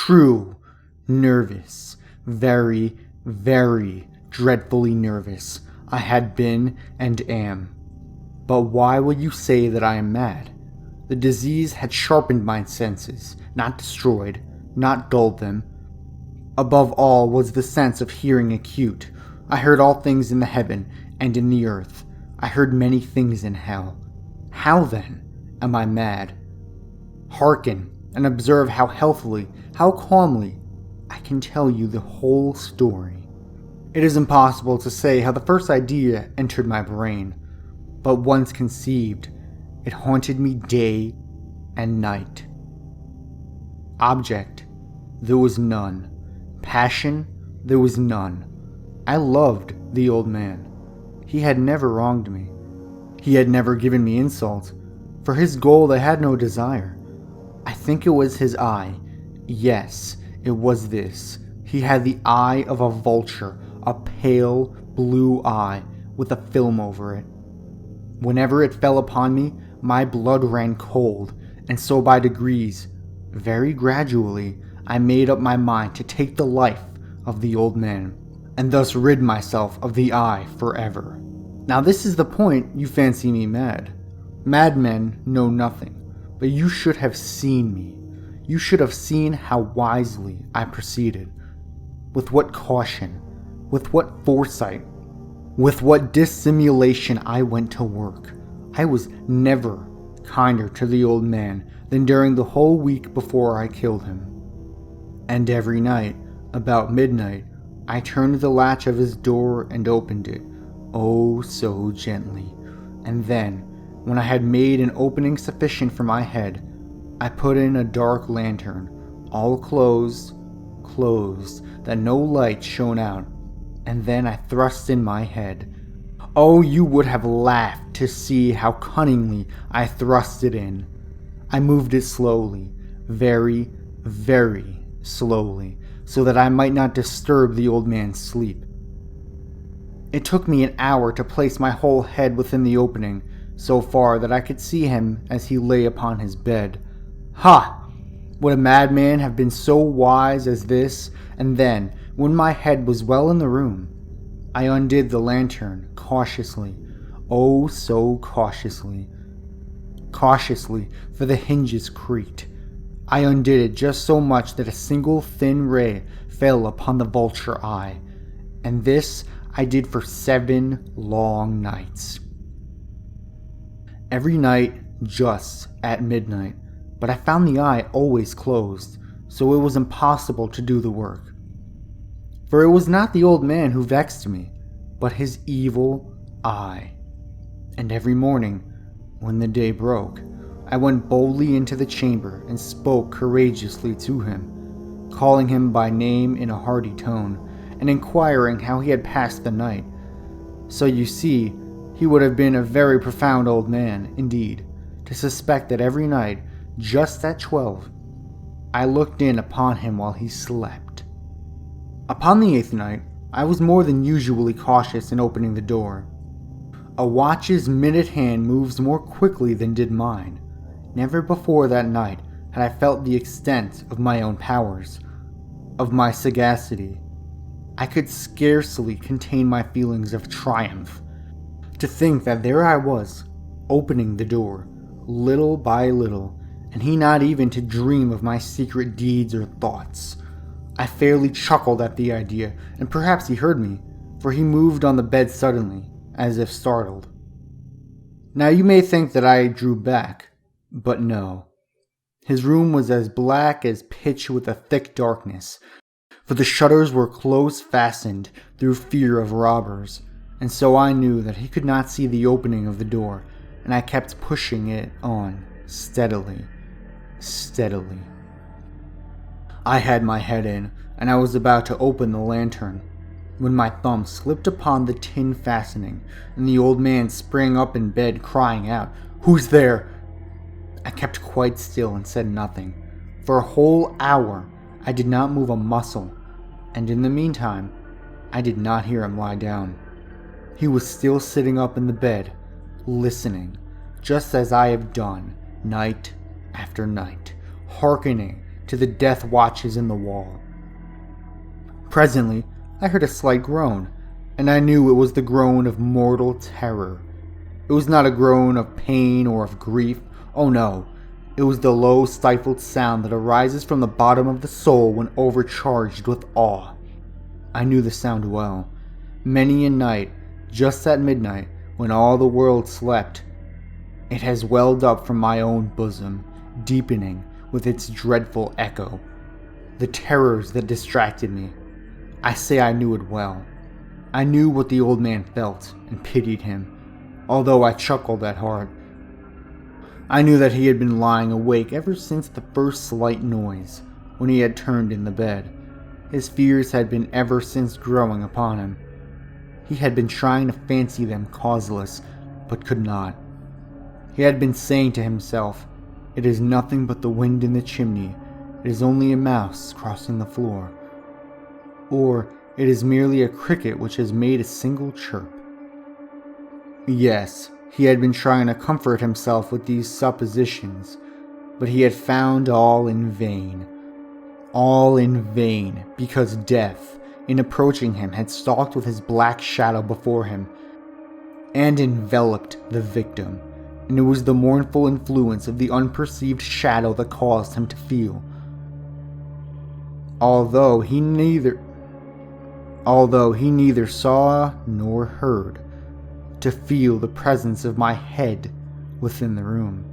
true nervous, very, very dreadfully nervous. I had been and am. But why would you say that I am mad? The disease had sharpened my senses, not destroyed, not dulled them. Above all was the sense of hearing acute. I heard all things in the heaven and in the earth. I heard many things in hell. How then am I mad? Hearken and observe how healthily, how calmly I can tell you the whole story. It is impossible to say how the first idea entered my brain, but once conceived, it haunted me day and night. Object, there was none. Passion, there was none. I loved the old man. He had never wronged me. He had never given me insult. For his gold I had no desire. I think it was his eye. Yes, it was this. He had the eye of a vulture, a pale blue eye with a film over it. Whenever it fell upon me, my blood ran cold, and so by degrees, very gradually, I made up my mind to take the life of the old man, and thus rid myself of the eye forever. Now this is the point you fancy me mad. Madmen know nothing, but you should have seen me. You should have seen how wisely I proceeded, with what caution, with what foresight, with what dissimulation I went to work. I was never kinder to the old man than during the whole week before I killed him. And every night, about midnight, I turned the latch of his door and opened it, oh so gently. And then, when I had made an opening sufficient for my head, I put in a dark lantern, all closed, that no light shone out, and then I thrust in my head. Oh, you would have laughed to see how cunningly I thrust it in. I moved it slowly, very, very slowly, so that I might not disturb the old man's sleep. It took me an hour to place my whole head within the opening, so far that I could see him as he lay upon his bed. Ha! Would a madman have been so wise as this? And then, when my head was well in the room, I undid the lantern cautiously, oh so cautiously. Cautiously, for the hinges creaked. I undid it just so much that a single thin ray fell upon the vulture eye, and this I did for 7 long nights. Every night just at midnight, but I found the eye always closed, so it was impossible to do the work. For it was not the old man who vexed me, but his evil eye. And every morning, when the day broke, I went boldly into the chamber and spoke courageously to him, calling him by name in a hearty tone, and inquiring how he had passed the night. So you see, he would have been a very profound old man, indeed, to suspect that every night, just at 12, I looked in upon him while he slept. Upon the 8th night, I was more than usually cautious in opening the door. A watch's minute hand moves more quickly than did mine. Never before that night had I felt the extent of my own powers, of my sagacity. I could scarcely contain my feelings of triumph. To think that there I was, opening the door, little by little, and he not even to dream of my secret deeds or thoughts. I fairly chuckled at the idea, and perhaps he heard me, for he moved on the bed suddenly, as if startled. Now you may think that I drew back, but no. His room was as black as pitch with a thick darkness, for the shutters were close fastened through fear of robbers, and so I knew that he could not see the opening of the door, and I kept pushing it on steadily. I had my head in, and I was about to open the lantern, when my thumb slipped upon the tin fastening, and the old man sprang up in bed crying out, "Who's there?" I kept quite still and said nothing. For a whole hour I did not move a muscle, and in the meantime I did not hear him lie down. He was still sitting up in the bed, listening, just as I have done night after night, hearkening to the death watches in the wall. Presently, I heard a slight groan, and I knew it was the groan of mortal terror. It was not a groan of pain or of grief. Oh no, it was the low, stifled sound that arises from the bottom of the soul when overcharged with awe. I knew the sound well. Many a night, just at midnight, when all the world slept, it has welled up from my own bosom, deepening with its dreadful echo. The terrors that distracted me, I say I knew it well. I knew what the old man felt and pitied him, although I chuckled at heart. I knew that he had been lying awake ever since the first slight noise, when he had turned in the bed. His fears had been ever since growing upon him. He had been trying to fancy them causeless, but could not. He had been saying to himself, "It is nothing but the wind in the chimney. It is only a mouse crossing the floor." Or, "It is merely a cricket which has made a single chirp." Yes, he had been trying to comfort himself with these suppositions, but he had found all in vain. All in vain, because death, in approaching him, had stalked with his black shadow before him, and enveloped the victim, and it was the mournful influence of the unperceived shadow that caused him to feel, although he neither saw nor heard, to feel the presence of my head within the room.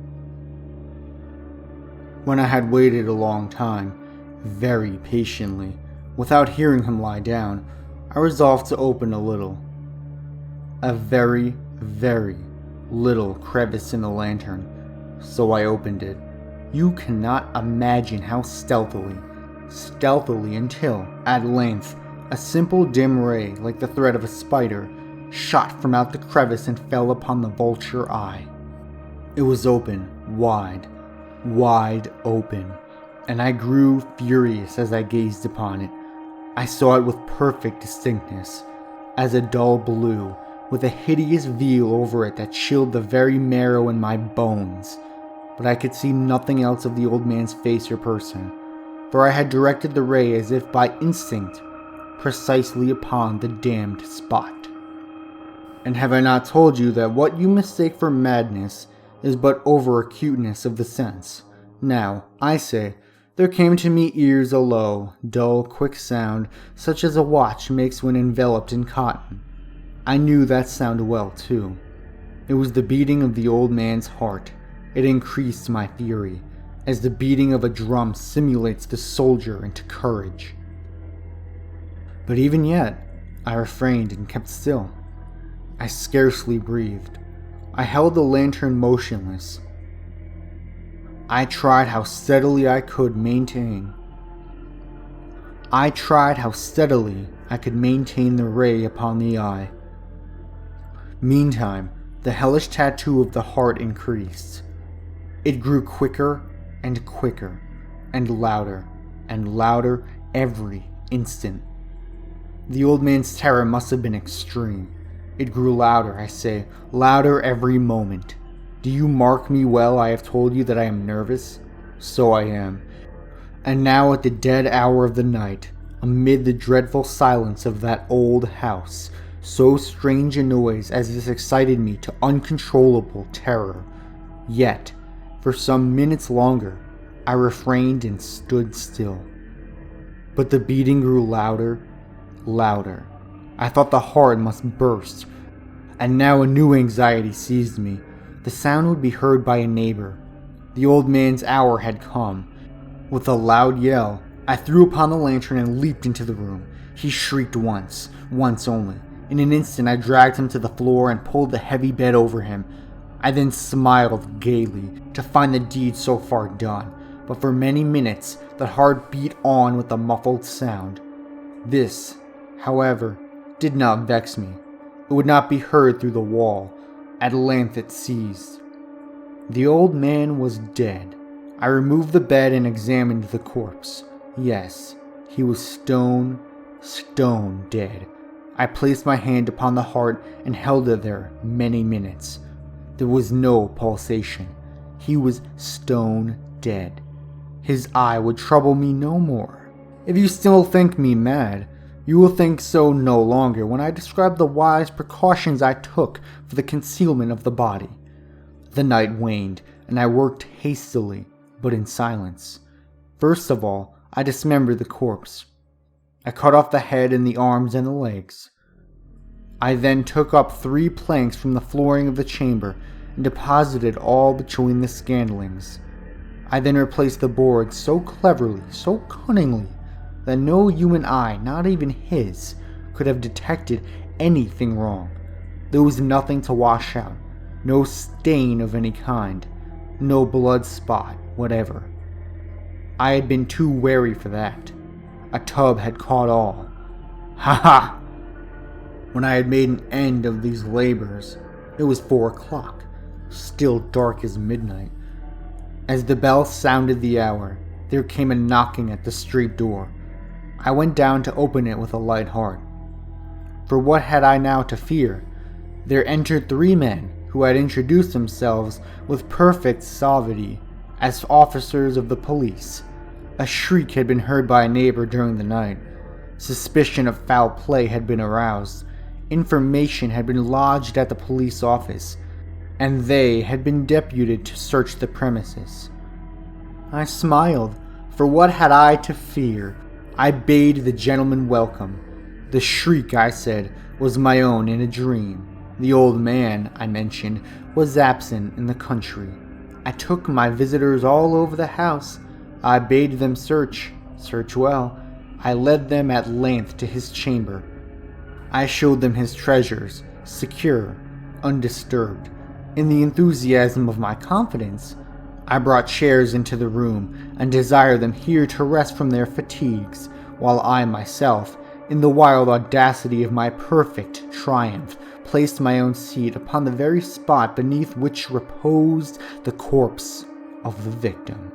When I had waited a long time, very patiently, without hearing him lie down, I resolved to open a little. A very, very little crevice in the lantern, so I opened it. You cannot imagine how stealthily until, at length, a simple dim ray, like the thread of a spider, shot from out the crevice and fell upon the vulture eye. It was open, wide open, and I grew furious as I gazed upon it. I saw it with perfect distinctness, as a dull blue, with a hideous veil over it that chilled the very marrow in my bones. But I could see nothing else of the old man's face or person, for I had directed the ray as if by instinct, precisely upon the damned spot. And have I not told you that what you mistake for madness is but over-acuteness of the sense? Now, I say, there came to me ears a low, dull, quick sound, such as a watch makes when enveloped in cotton. I knew that sound well, too. It was the beating of the old man's heart. It increased my fury, as the beating of a drum simulates the soldier into courage. But even yet, I refrained and kept still. I scarcely breathed. I held the lantern motionless. I tried how steadily I could maintain the ray upon the eye. Meantime, the hellish tattoo of the heart increased. It grew quicker and quicker, and louder every instant. The old man's terror must have been extreme. It grew louder, I say, louder every moment. Do you mark me well? I have told you that I am nervous. So I am. And now at the dead hour of the night, amid the dreadful silence of that old house, so strange a noise as this excited me to uncontrollable terror. Yet, for some minutes longer, I refrained and stood still. But the beating grew louder. I thought the heart must burst, and now a new anxiety seized me. The sound would be heard by a neighbor. The old man's hour had come. With a loud yell, I threw upon the lantern and leaped into the room. He shrieked once only. In an instant I dragged him to the floor and pulled the heavy bed over him. I then smiled gaily to find the deed so far done, but for many minutes the heart beat on with a muffled sound. This, however, did not vex me. It would not be heard through the wall. At length it ceased. The old man was dead. I removed the bed and examined the corpse. Yes, he was stone dead. I placed my hand upon the heart and held it there many minutes. There was no pulsation. He was stone dead. his eye would trouble me no more. If you still think me mad, you will think so no longer when I describe the wise precautions I took for the concealment of the body. The night waned, and I worked hastily, but in silence. First of all, I dismembered the corpse. I cut off the head and the arms and the legs. I then took up 3 planks from the flooring of the chamber and deposited all between the scantlings. I then replaced the boards so cleverly, so cunningly, that no human eye, not even his, could have detected anything wrong. There was nothing to wash out, no stain of any kind, no blood spot whatever. I had been too wary for that. A tub had caught all. Ha ha! When I had made an end of these labors, it was 4 o'clock, still dark as midnight. As the bell sounded the hour, there came a knocking at the street door. I went down to open it with a light heart. For what had I now to fear? There entered 3 men who had introduced themselves with perfect suavity as officers of the police. A shriek had been heard by a neighbor during the night. Suspicion of foul play had been aroused. Information had been lodged at the police office, and they had been deputed to search the premises. I smiled, for what had I to fear? I bade the gentleman welcome. The shriek, I said, was my own in a dream. The old man, I mentioned, was absent in the country. I took my visitors all over the house. I bade them search well. I led them at length to his chamber. I showed them his treasures, secure, undisturbed. In the enthusiasm of my confidence, I brought chairs into the room and desired them here to rest from their fatigues, while I myself, in the wild audacity of my perfect triumph, placed my own seat upon the very spot beneath which reposed the corpse of the victim.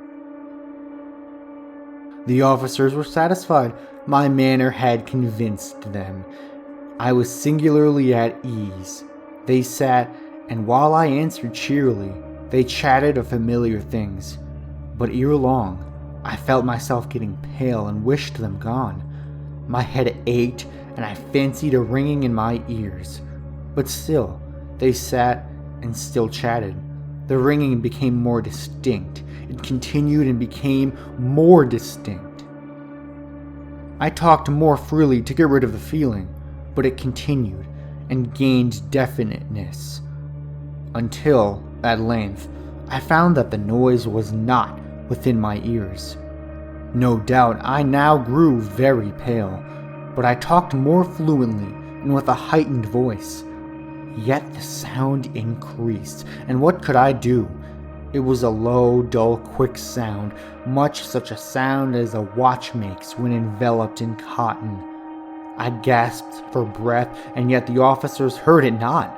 The officers were satisfied. My manner had convinced them. I was singularly at ease. They sat, and while I answered cheerily, they chatted of familiar things. But ere long, I felt myself getting pale and wished them gone. My head ached, and I fancied a ringing in my ears. But still, they sat and still chatted. The ringing became more distinct. It continued and became more distinct. I talked more freely to get rid of the feeling, but it continued and gained definiteness, until, at length, I found that the noise was not within my ears. No doubt I now grew very pale, but I talked more fluently and with a heightened voice. Yet the sound increased, and what could I do? It was a low, dull, quick sound, much such a sound as a watch makes when enveloped in cotton. I gasped for breath, and yet the officers heard it not.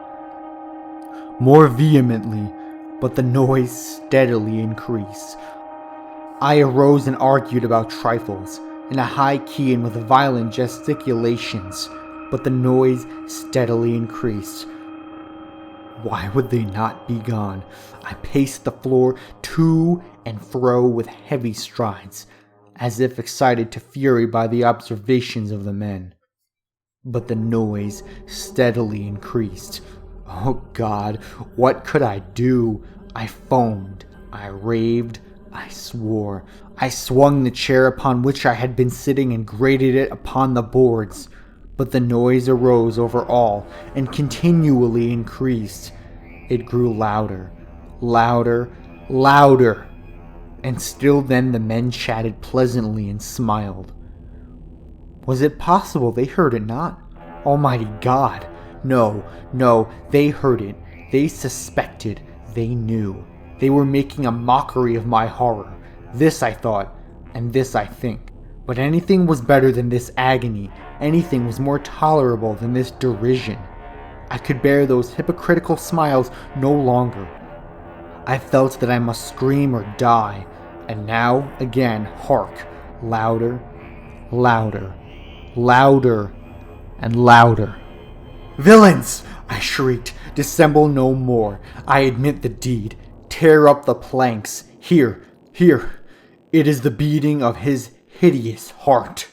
More vehemently, but the noise steadily increased. I arose and argued about trifles, in a high key and with violent gesticulations, but the noise steadily increased. Why would they not be gone? I paced the floor to and fro with heavy strides, as if excited to fury by the observations of the men. But the noise steadily increased. Oh God, what could I do? I foamed, I raved, I swore. I swung the chair upon which I had been sitting and grated it upon the boards. But the noise arose over all and continually increased. It grew louder, louder, louder. And still then the men chatted pleasantly and smiled. Was it possible they heard it not? Almighty God! No, they heard it. They suspected. They knew. They were making a mockery of my horror. This I thought, and this I think. But anything was better than this agony. Anything was more tolerable than this derision. I could bear those hypocritical smiles no longer. I felt that I must scream or die. And now, again, hark! Louder, louder, louder, and louder. "Villains!" I shrieked. "Dissemble no more. I admit the deed. Tear up the planks. Here. It is the beating of his hideous heart.